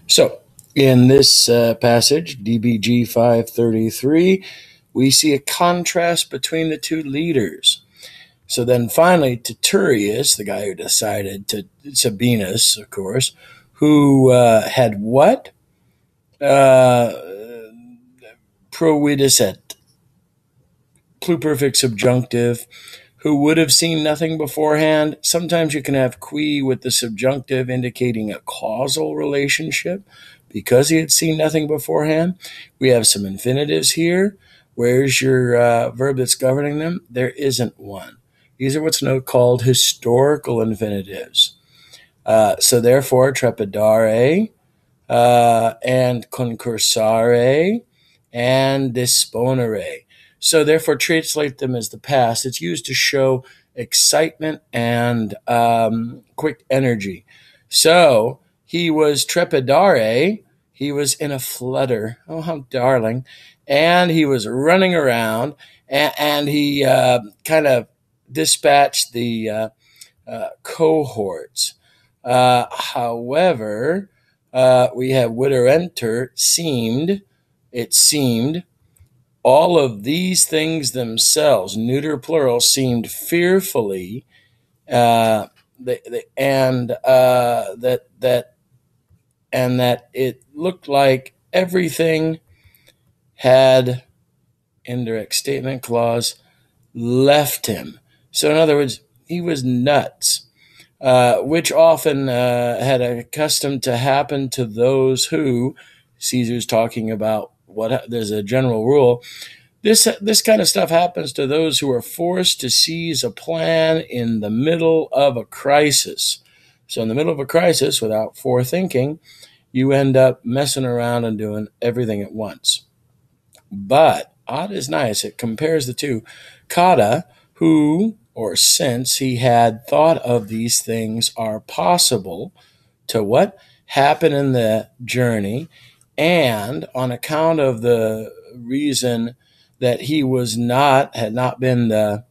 So, in this passage, DBG 533, we see a contrast between the two leaders. So then finally, Titurius, the guy who decided to, Sabinus, of course, who had what? Uh, Providicet, pluperfect subjunctive, who would have seen nothing beforehand. Sometimes you can have qui with the subjunctive indicating a causal relationship because he had seen nothing beforehand. We have some infinitives here. Where's your verb that's governing them? There isn't one. These are what's called historical infinitives. So therefore, trepidare and concursare and disponere. So therefore, translate them as the past. It's used to show excitement and quick energy. So he was trepidare. He was in a flutter. Oh, how darling. And he was running around, and he kind of dispatched the cohorts. However, we have widerenter, seemed, it seemed, all of these things themselves, neuter plural, seemed fearfully, and that it looked like everything had, indirect statement clause, left him. So in other words, he was nuts. Which often had a custom to happen to those who, Caesar's talking about there's a general rule. This kind of stuff happens to those who are forced to seize a plan in the middle of a crisis. So in the middle of a crisis, without forethinking, you end up messing around and doing everything at once. But odd is nice. It compares the two. Cotta, who, or since he had thought of these things are possible to what? Happen in the journey, and on account of the reason that he had not been the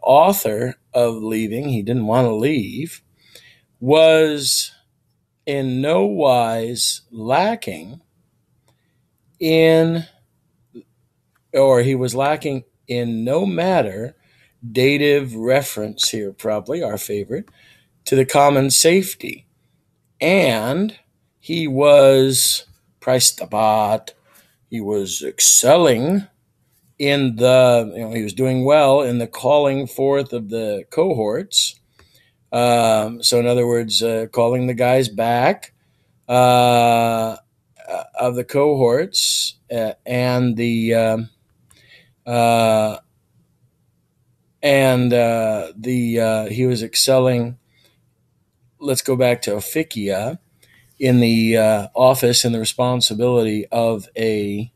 author of leaving, he didn't want to leave, was in no wise lacking in, or he was lacking in no matter, dative reference here, probably our favorite, to the common safety. And he was praestabat, he was excelling in he was doing well in the calling forth of the cohorts. So in other words, calling the guys back of the cohorts and the he was excelling. Let's go back to officia, in the office and the responsibility of a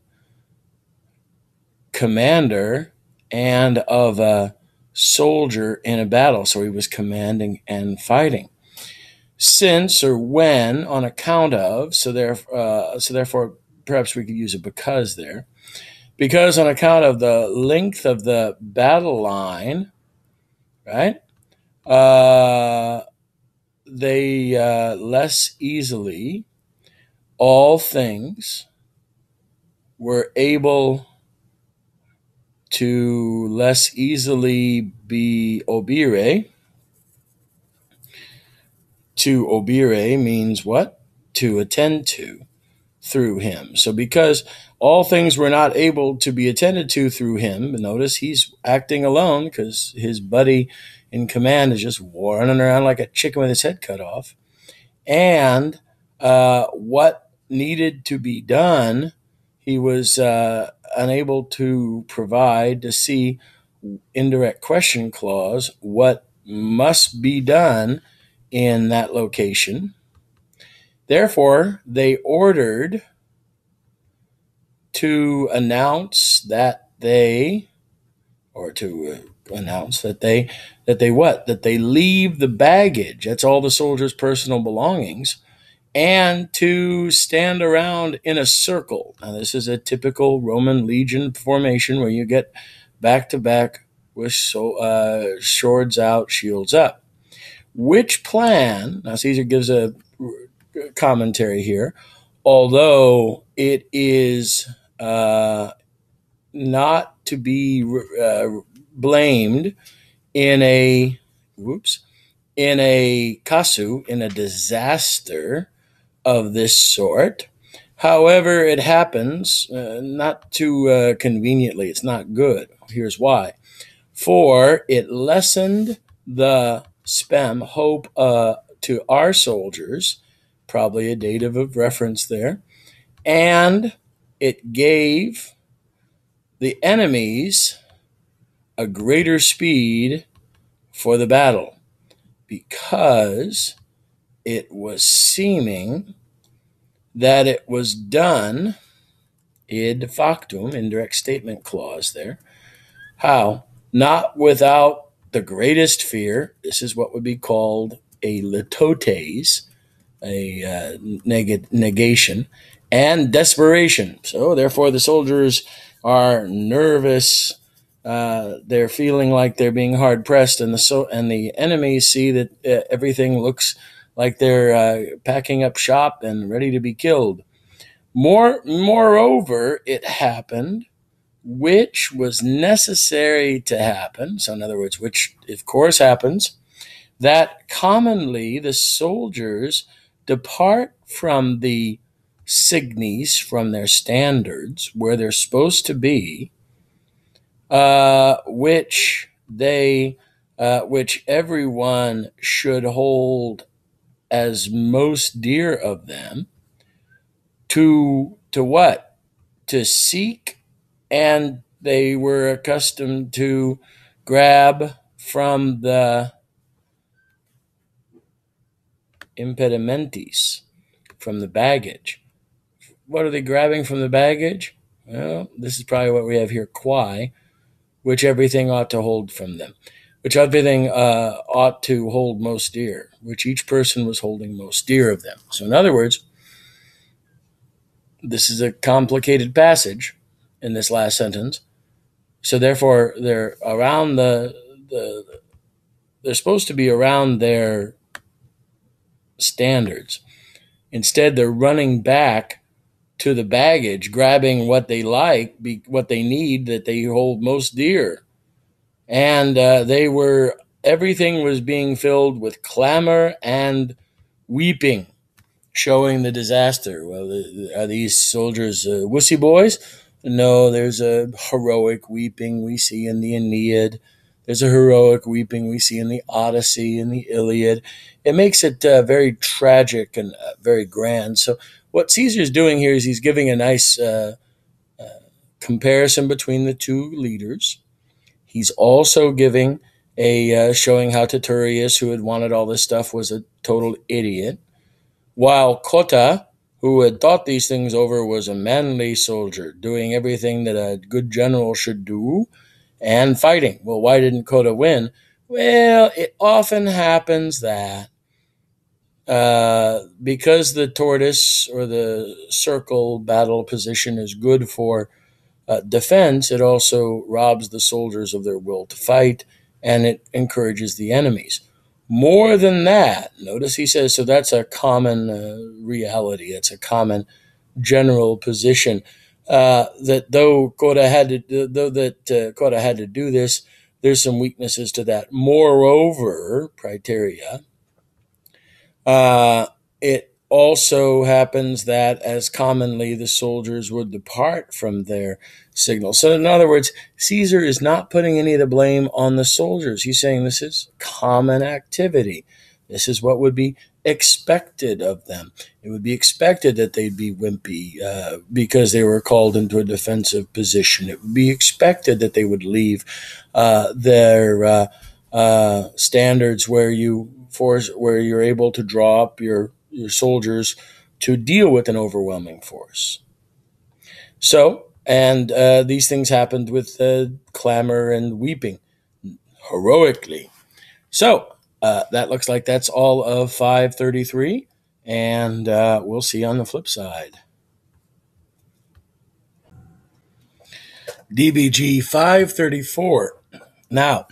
commander and of a soldier in a battle. So he was commanding and fighting. Since, or when, on account of, so therefore perhaps we could use a because there. Because on account of the length of the battle line, right? They less easily, all things were able to less easily be obire. To obire means what? To attend to through him. So because all things were not able to be attended to through him, notice he's acting alone because his buddy in command is just running around like a chicken with his head cut off. And what needed to be done, he was unable to provide, to see, indirect question clause, what must be done in that location. Therefore, they ordered to announce that they, or to announce that they what? That they leave the baggage. That's all the soldiers' personal belongings, and to stand around in a circle. Now, this is a typical Roman legion formation where you get back to back with swords out, shields up. Which plan, now Caesar gives a commentary here, although it is not to be blamed in a kasu, in a disaster of this sort. However, it happens not too conveniently. It's not good. Here's why. For it lessened the spem hope to our soldiers, probably a dative of reference there, and it gave the enemies a greater speed for the battle, because it was seeming that it was done id factum, indirect statement clause there. How? Not without the greatest fear. This is what would be called a litotes, a negation, and desperation. So therefore the soldiers are nervous. They're feeling like they're being hard pressed, and the enemies see that everything looks like they're packing up shop and ready to be killed. Moreover, it happened, which was necessary to happen. So in other words, which of course happens, that commonly the soldiers depart from the signes, from their standards, where they're supposed to be, which everyone should hold as most dear of them, to what? To seek, and they were accustomed to grab from the impedimentis, from the baggage. What are they grabbing from the baggage? Well, this is probably what we have here, quae, which everything ought to hold from them, which everything ought to hold most dear, which each person was holding most dear of them. So in other words, this is a complicated passage in this last sentence. So therefore, they're around they're supposed to be around their standards. Instead, they're running back to the baggage, grabbing what they like, what they need, that they hold most dear. And everything was being filled with clamor and weeping, showing the disaster. Well, are these soldiers wussy boys? No, there's a heroic weeping we see in the Aeneid. There's a heroic weeping we see in the Odyssey and the Iliad. It makes it very tragic and very grand. So what Caesar's doing here is he's giving a nice comparison between the two leaders. He's also giving showing how Titurius, who had wanted all this stuff, was a total idiot, while Cotta, who had thought these things over, was a manly soldier, doing everything that a good general should do, and fighting. Well, why didn't Cotta win? Well, it often happens that because the tortoise or the circle battle position is good for defense, it also robs the soldiers of their will to fight, and it encourages the enemies. More than that, notice he says, so that's a common reality. It's a common general position. That though Cotta had to do this, there's some weaknesses to that. Moreover, Praeterea, it also happens that, as commonly, the soldiers would depart from their signal. So in other words, Caesar is not putting any of the blame on the soldiers. He's saying this is common activity. This is what would be expected of them. It would be expected that they'd be wimpy because they were called into a defensive position. It would be expected that they would leave their standards where you're able to draw up your soldiers to deal with an overwhelming force. So, and these things happened with clamor and weeping heroically. So that looks like that's all of 533, and we'll see you on the flip side. DBG 534. Now,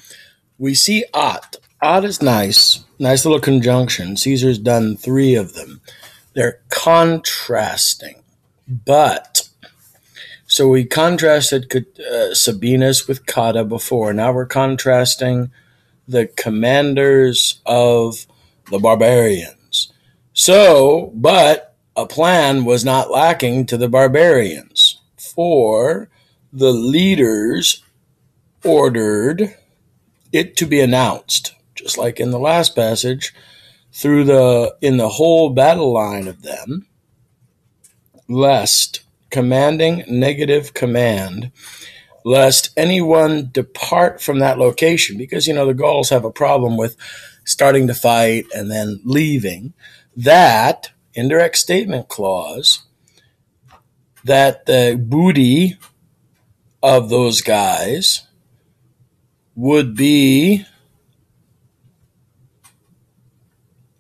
we see Ott. Ott is nice little conjunction. Caesar's done 3 of them. They're contrasting. But, so we contrasted Sabinus with Cotta before. Now we're contrasting the commanders of the barbarians. So, but a plan was not lacking to the barbarians, for the leaders ordered it to be announced, just like in the last passage, in the whole battle line of them, lest commanding negative command, lest anyone depart from that location, because the Gauls have a problem with starting to fight and then leaving. That indirect statement clause, that the booty of those guys would be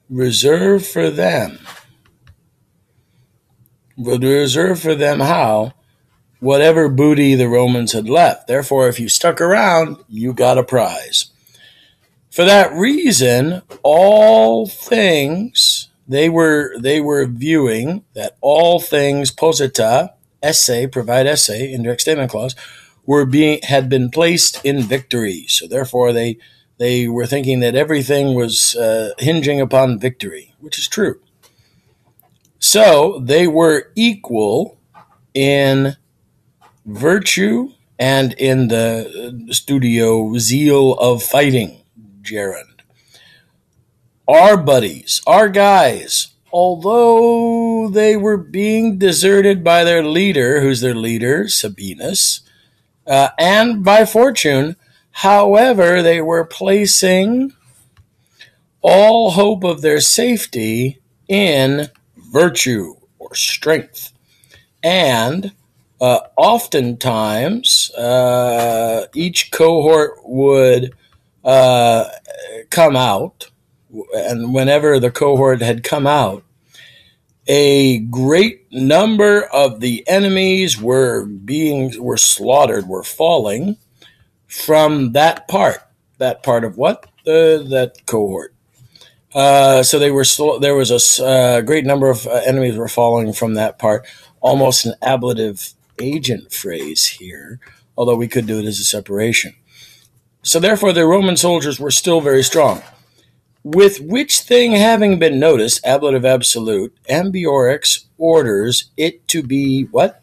reserved for them. Would reserve for them how? Whatever booty the Romans had left. Therefore, if you stuck around, you got a prize. For that reason, all things, they were viewing that all things posita, esse, provide esse, indirect statement clause, had been placed in victory. So therefore, they were thinking that everything was hinging upon victory, which is true. So they were equal in virtue and in the studio zeal of fighting, gerund. Our buddies, our guys, although they were being deserted by their leader, who's their leader, Sabinus, and by fortune, however, they were placing all hope of their safety in virtue or strength. And oftentimes, each cohort would come out, and whenever the cohort had come out, a great number of the enemies were slaughtered, were falling from that part. That part of what? That cohort. So there was a great number of enemies were falling from that part. Almost an ablative agent phrase here, although we could do it as a separation. So therefore, the Roman soldiers were still very strong. With which thing having been noticed, ablative absolute, Ambiorix orders it to be what?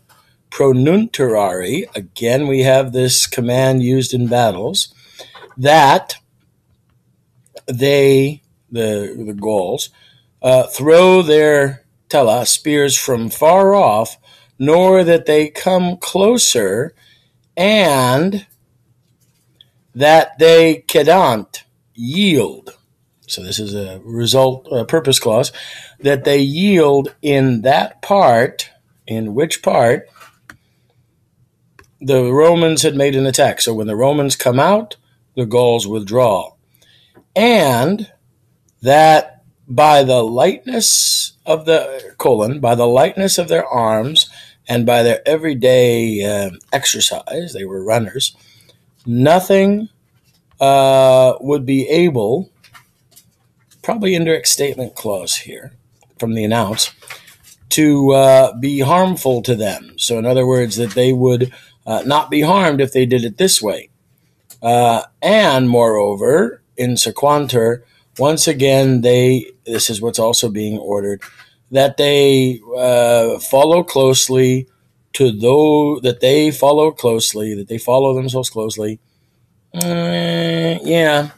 Pronunturari. Again, we have this command used in battles, that they, the Gauls, throw their tela, spears, from far off, nor that they come closer, and that they kedant, yield. So this is a purpose clause, that they yield in that part, in which part the Romans had made an attack. So when the Romans come out, the Gauls withdraw. And that by the lightness of by the lightness of their arms and by their everyday exercise, they were runners, nothing would be able, probably indirect statement clause here from the announce, to be harmful to them. So in other words, that they would not be harmed if they did it this way. And moreover, in sequantur, once again, this is what's also being ordered, that they follow closely to those, that they follow themselves closely. Yeah,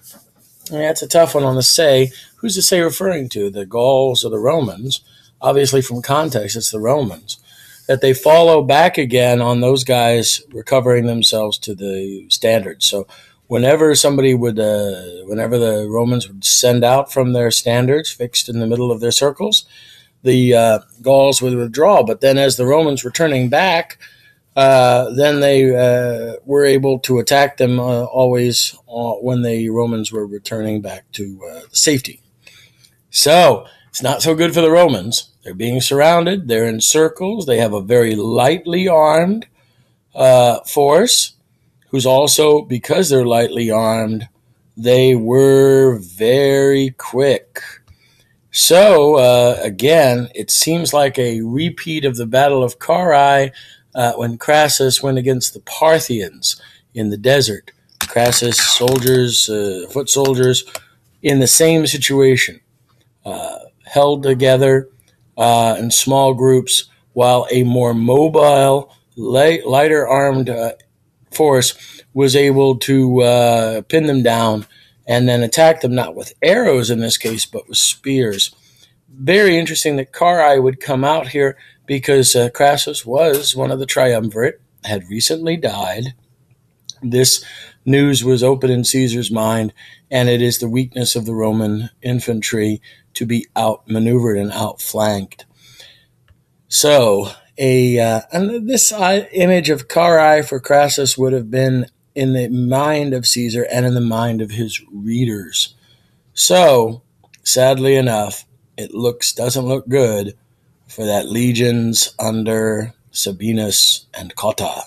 it's a tough one on the say. Who's the say referring to? The Gauls or the Romans? Obviously, from context, it's the Romans. That they follow back again on those guys recovering themselves to the standards. So whenever whenever the Romans would send out from their standards fixed in the middle of their circles, the Gauls would withdraw. But then as the Romans were turning back, then they were able to attack them always when the Romans were returning back to safety. So it's not so good for the Romans. They're being surrounded. They're in circles. They have a very lightly armed force, who's also, because they're lightly armed, they were very quick. So, again, it seems like a repeat of the Battle of Carrhae when Crassus went against the Parthians in the desert. Crassus soldiers, foot soldiers, in the same situation, held together in small groups, while a more mobile, lighter armed force was able to pin them down and then attack them, not with arrows in this case, but with spears. Very interesting that Carrhae would come out here because Crassus was one of the triumvirate, had recently died. This news was open in Caesar's mind, and it is the weakness of the Roman infantry to be outmaneuvered and outflanked. So, and this image of Carrhae for Crassus would have been in the mind of Caesar and in the mind of his readers. So, sadly enough, it doesn't look good for that legions under Sabinus and Cotta.